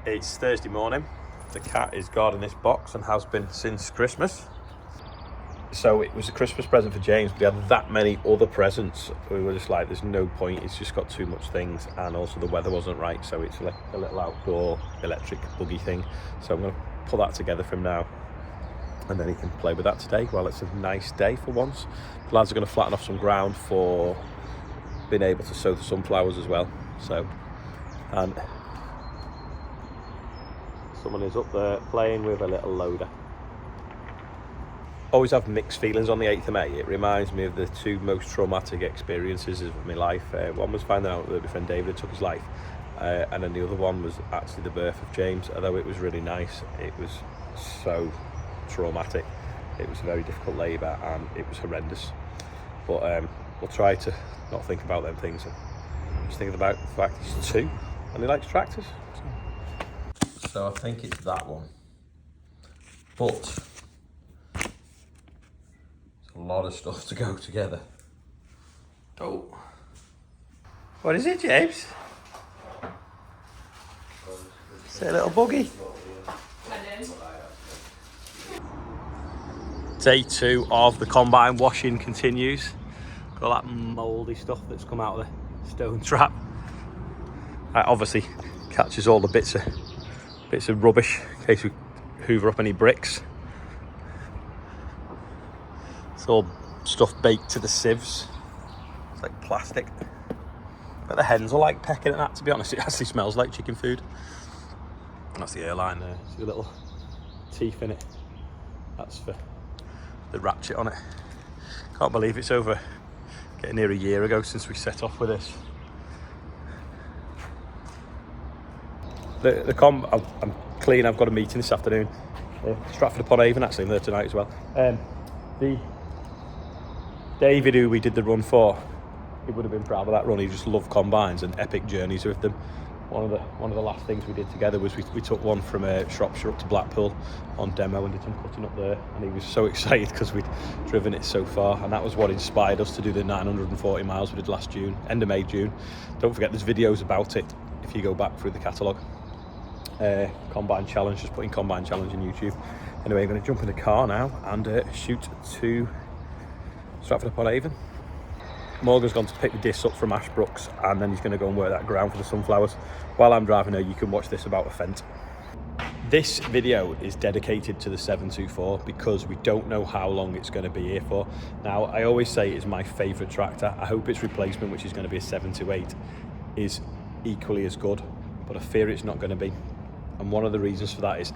It's Thursday morning. The cat is guarding this box and has been since Christmas. So it was a Christmas present for James. We had that many other presents. We were just like, there's no point. It's just got too much things, and also the weather wasn't right. So it's like a little outdoor electric buggy thing. So I'm going to put that together for him now, and then he can play with that today while it's a nice day for once. The lads are going to flatten off some ground for being able to sow the sunflowers as well. So, and someone is up there playing with a little loader. Always have mixed feelings on the 8th of May. It reminds me of the two most traumatic experiences of my life. One was finding out that my friend David took his life, and then the other one was actually the birth of James. Although it was really nice, it was so traumatic. It was a very difficult labour and it was horrendous. But we'll try to not think about them things and just think about the fact he's 2 and he likes tractors. So I think it's that one. But a lot of stuff to go together. Oh. What is it, James? Is it a little buggy? Day 2 of the combine washing continues. Got all that mouldy stuff that's come out of the stone trap. That obviously catches all the bits of rubbish in case we hoover up any bricks. It's all stuff baked to the sieves. It's like plastic. But the hens are like pecking at that, to be honest. It actually smells like chicken food. And that's the airline there. See the little teeth in it. That's for the ratchet on it. Can't believe it's over getting near a year ago since we set off with this. I'm clean. I've got a meeting this afternoon. Stratford-upon-Avon, actually. I'm there tonight as well. The David, who we did the run for, he would have been proud of that run. He just loved combines and epic journeys with them. One of the last things we did together was we took one from Shropshire up to Blackpool on demo and did some cutting up there, and he was so excited because we'd driven it so far, and that was what inspired us to do the 940 miles we did last June, end of May, June. Don't forget there's videos about it if you go back through the catalogue. Combine challenge, just put in combine challenge on YouTube. Anyway, I'm going to jump in the car now and shoot to Stratford-upon-Avon. Morgan's gone to pick the discs up from Ashbrooks, and then he's going to go and work that ground for the sunflowers. While I'm driving here, you can watch this about a Fendt. This video is dedicated to the 724 because we don't know how long it's going to be here for. Now, I always say it's my favourite tractor. I hope its replacement, which is going to be a 728, is equally as good, but I fear it's not going to be. And one of the reasons for that is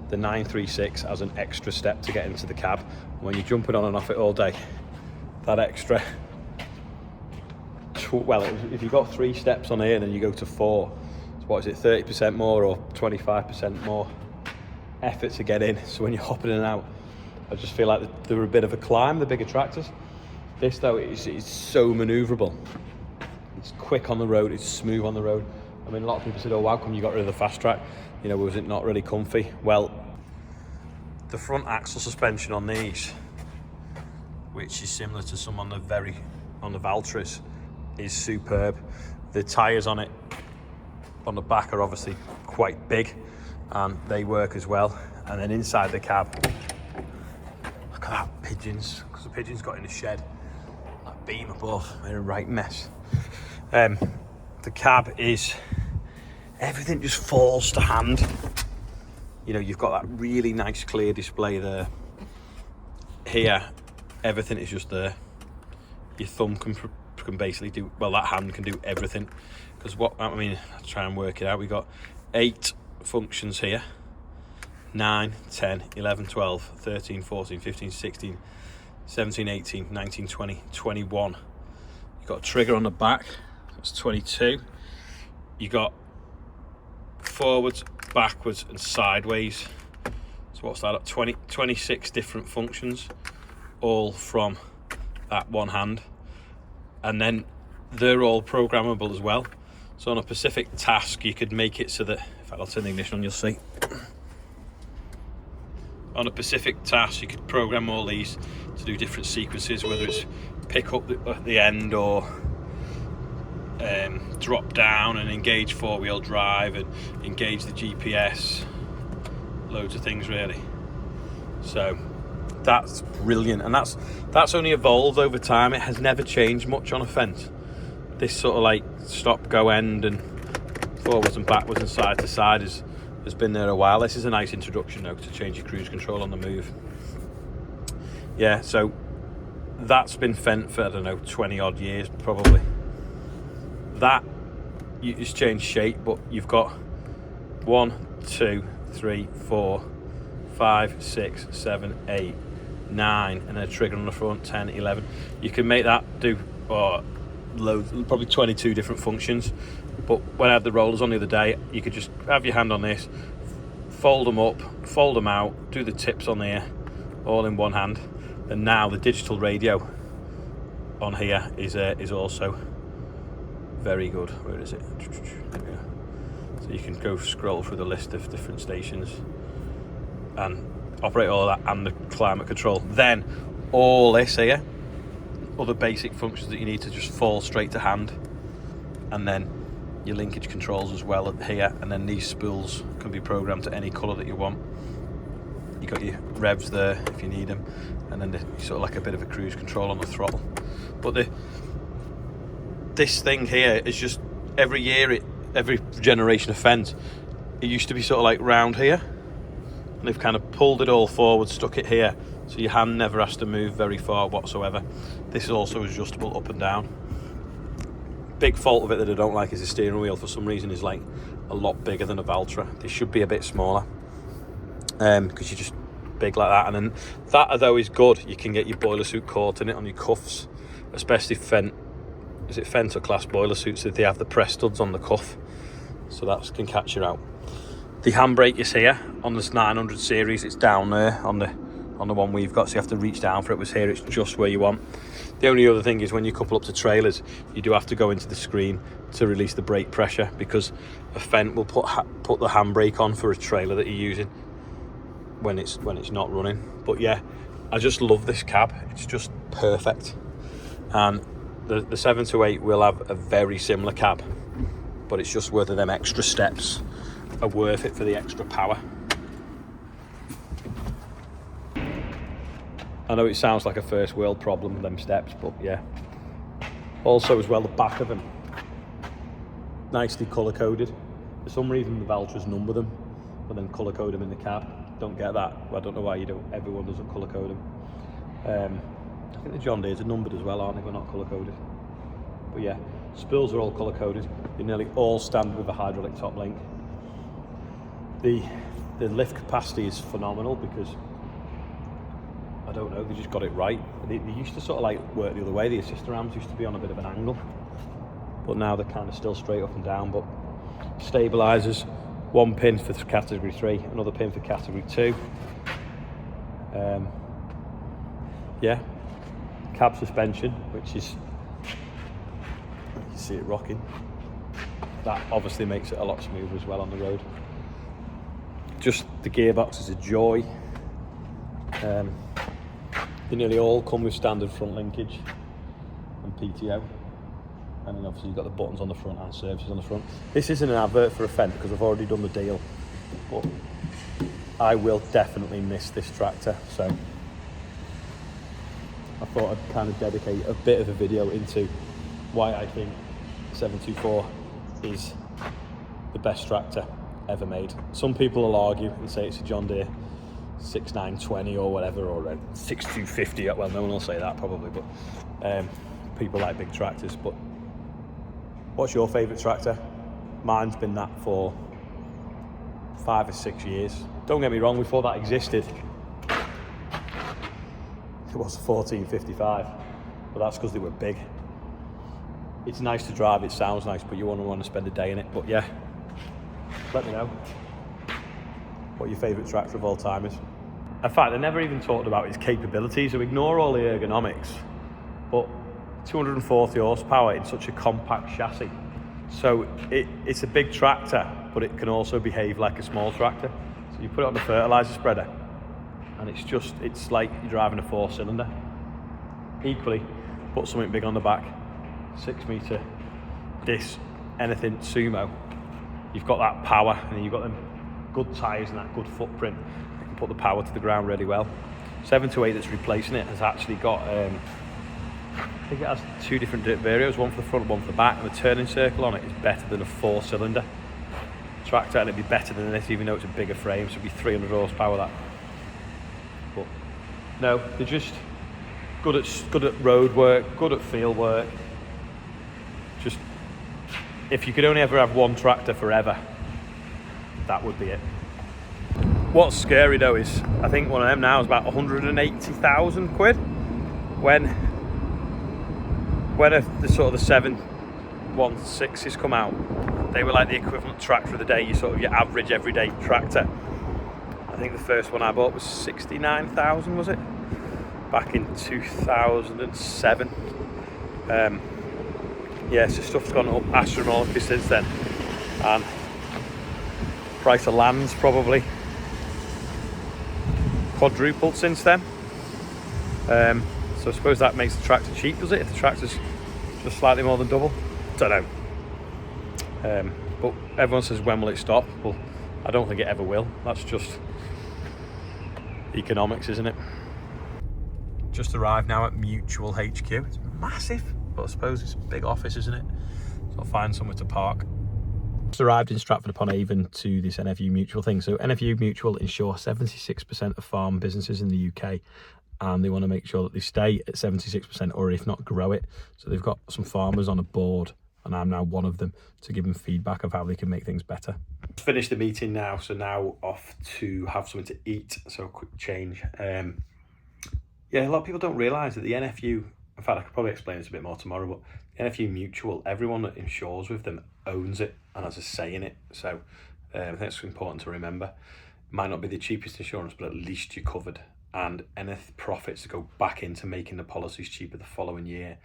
the 936 has an extra step to get into the cab. When you're jumping on and off it all day, that extra, well, if you've got 3 steps on here and then you go to 4, so what is it, 30% more or 25% more effort to get in. So when you're hopping in and out, I just feel like they're a bit of a climb, the bigger tractors. This though is so manoeuvrable. It's quick on the road, it's smooth on the road. I mean, a lot of people said, oh, how come you got rid of the fast track? You know, was it not really comfy? Well, the front axle suspension on these, which is similar to some on the Valtras, is superb. The tyres on it, on the back, are obviously quite big, and they work as well. And then inside the cab, look at that, pigeons, because the pigeons got in the shed. That beam above, they're a right mess. The cab is, everything just falls to hand. You know, you've got that really nice clear display there. Here, everything is just there. Your thumb can basically do, well, that hand can do everything. Because I'll try and work it out. We've got 8 functions here. 9, 10, 11, 12, 13, 14, 15, 16, 17, 18, 19, 20, 21. You've got a trigger on the back. That's 22. You got forwards, backwards and sideways. So what's that? 26 different functions, all from that one hand. And then they're all programmable as well. So on a specific task, you could make it so that, in fact, I'll turn the ignition on, you'll see. On a specific task, you could program all these to do different sequences, whether it's pick up at the end or drop down and engage 4-wheel drive and engage the GPS, loads of things really. So that's brilliant, and that's only evolved over time. It has never changed much on a Fendt. This sort of like stop, go, end, and forwards and backwards and side to side has been there a while. This is a nice introduction though to change your cruise control on the move. Yeah, so that's been Fendt for, I don't know, 20 odd years probably. That, you just change shape, but you've got 1, 2, 3, 4, 5, 6, 7, 8, 9, and then a trigger on the front, 10, 11. You can make that do loads, probably 22 different functions. But when I had the rollers on the other day, you could just have your hand on this, fold them up, fold them out, do the tips on there, all in one hand. And now the digital radio on here is also very good. Where is it? There we go. So you can go scroll through the list of different stations and operate all that, and the climate control. Then all this here, other basic functions that you need to just fall straight to hand, and then your linkage controls as well here, and then these spools can be programmed to any colour that you want. You got your revs there if you need them, and then sort of like a bit of a cruise control on the throttle. But this thing here is just every year, every generation of Fendt, it used to be sort of like round here, and they've kind of pulled it all forward, stuck it here, so your hand never has to move very far whatsoever. This is also adjustable up and down. Big fault of it that I don't like is the steering wheel. For some reason is like a lot bigger than a Valtra. They should be a bit smaller, because you're just big like that. And then that though is good. You can get your boiler suit caught in it on your cuffs, especially Fendt. Is it Fendt or class boiler suits? If they have the press studs on the cuff, so that can catch you out. The handbrake is here on this 900 series. It's down there on the one we've got, so you have to reach down for it. It was here, it's just where you want. The only other thing is when you couple up to trailers, you do have to go into the screen to release the brake pressure, because a Fendt will put the handbrake on for a trailer that you're using when it's not running. But yeah, I just love this cab. It's just perfect. And the 728 will have a very similar cab, but it's just whether them extra steps are worth it for the extra power. I know it sounds like a first world problem, them steps, but yeah. Also as well, the back of them, nicely colour coded. For some reason the Valtras number them, but then colour code them in the cab. Don't get that. Well, I don't know why you don't. Everyone doesn't colour code them. I think the John Deere's are numbered as well, aren't they? We're not colour coded. But yeah, spools are all colour coded. They're nearly all standard with a hydraulic top link. The lift capacity is phenomenal, because I don't know, they just got it right. They used to sort of like work the other way. The assister arms used to be on a bit of an angle, but now they're kind of still straight up and down. But stabilisers, one pin for category 3, another pin for category 2. Yeah, cab suspension, which is, you can see it rocking. That obviously makes it a lot smoother as well on the road. Just the gearbox is a joy. They nearly all come with standard front linkage and PTO, and then obviously you've got the buttons on the front and services on the front. This isn't an advert for a Fendt, because I've already done the deal, but I will definitely miss this tractor, so I thought I'd kind of dedicate a bit of a video into why I think 724 is the best tractor ever made. Some people will argue and say it's a John Deere 6920 or whatever, or a 6250. Well, no one will say that probably, but people like big tractors. But what's your favourite tractor? Mine's been that for 5 or 6 years. Don't get me wrong, before that existed, it was a 1455, but that's because they were big. It's nice to drive, it sounds nice, but you won't want to spend a day in it. But yeah, let me know what your favourite tractor of all time is. In fact, I never even talked about its capabilities, so ignore all the ergonomics, but 240 horsepower in such a compact chassis. So it's a big tractor, but it can also behave like a small tractor. So you put it on the fertiliser spreader, and it's like you're driving a 4-cylinder. Equally, put something big on the back, 6 metre this anything Sumo, you've got that power, and then you've got them good tyres and that good footprint. You can put the power to the ground really well. 728 that's replacing it has actually got, I think it has 2 different varios, one for the front, one for the back, and the turning circle on it is better than a 4-cylinder tractor, and it'd be better than this, even though it's a bigger frame, so it'd be 300 horsepower that. But no, they're just good at road work, good at field work. Just, if you could only ever have one tractor forever, that would be it. What's scary though is, I think one of them now is about 180,000 quid. When the sort of the 716s come out, they were like the equivalent tractor of the day, your average everyday tractor. I think the first one I bought was 69,000, was it? Back in 2007. Yeah, so stuff's gone up astronomically since then. And price of land's probably quadrupled since then. So I suppose that makes the tractor cheap, does it? If the tractor's just slightly more than double? Don't know. But everyone says, when will it stop? Well, I don't think it ever will. That's just economics, isn't it? Just arrived now at Mutual HQ. It's massive, but I suppose it's a big office, isn't it? So I'll find somewhere to park. Just arrived in Stratford-upon-Avon to this NFU Mutual thing. So NFU Mutual insure 76% of farm businesses in the UK, and they want to make sure that they stay at 76%, or if not, grow it. So they've got some farmers on a board, and I'm now one of them, to give them feedback of how they can make things better. Finished the meeting now, so now off to have something to eat. So a quick change. Yeah, a lot of people don't realise that the NFU, in fact I could probably explain this a bit more tomorrow, but the NFU Mutual, everyone that insures with them owns it and has a say in it. So I think it's important to remember. It might not be the cheapest insurance, but at least you're covered. And any profits go back into making the policies cheaper the following year.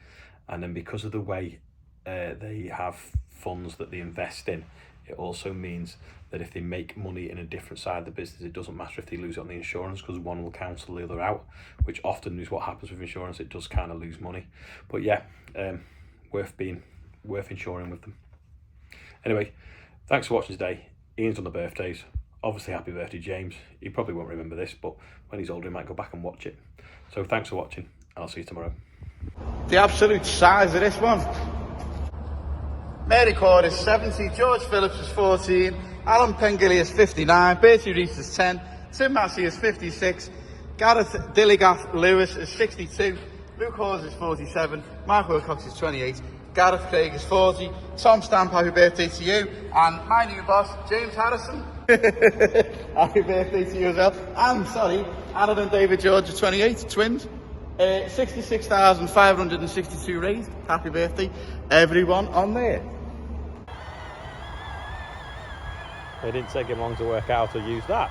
And then because of the way they have funds that they invest in, it also means that if they make money in a different side of the business, it doesn't matter if they lose it on the insurance, because one will cancel the other out, which often is what happens with insurance. It does kind of lose money. But yeah, worth insuring with them. Anyway, thanks for watching today. Ian's on the birthdays. Obviously, happy birthday, James. He probably won't remember this, but when he's older, he might go back and watch it. So thanks for watching, and I'll see you tomorrow. The absolute size of this one. Mary Cord is 70, George Phillips is 14, Alan Pengilly is 59, Bertie Reese is 10, Tim Massey is 56, Gareth Dilligaff Lewis is 62, Luke Hawes is 47, Mark Wilcox is 28, Gareth Craig is 40, Tom Stamp, happy birthday to you, and my new boss, James Harrison. Happy birthday to you as well. And sorry, Alan and David George are 28, twins. 66,562 raised. Happy birthday, everyone on there. It didn't take him long to work out how to use that.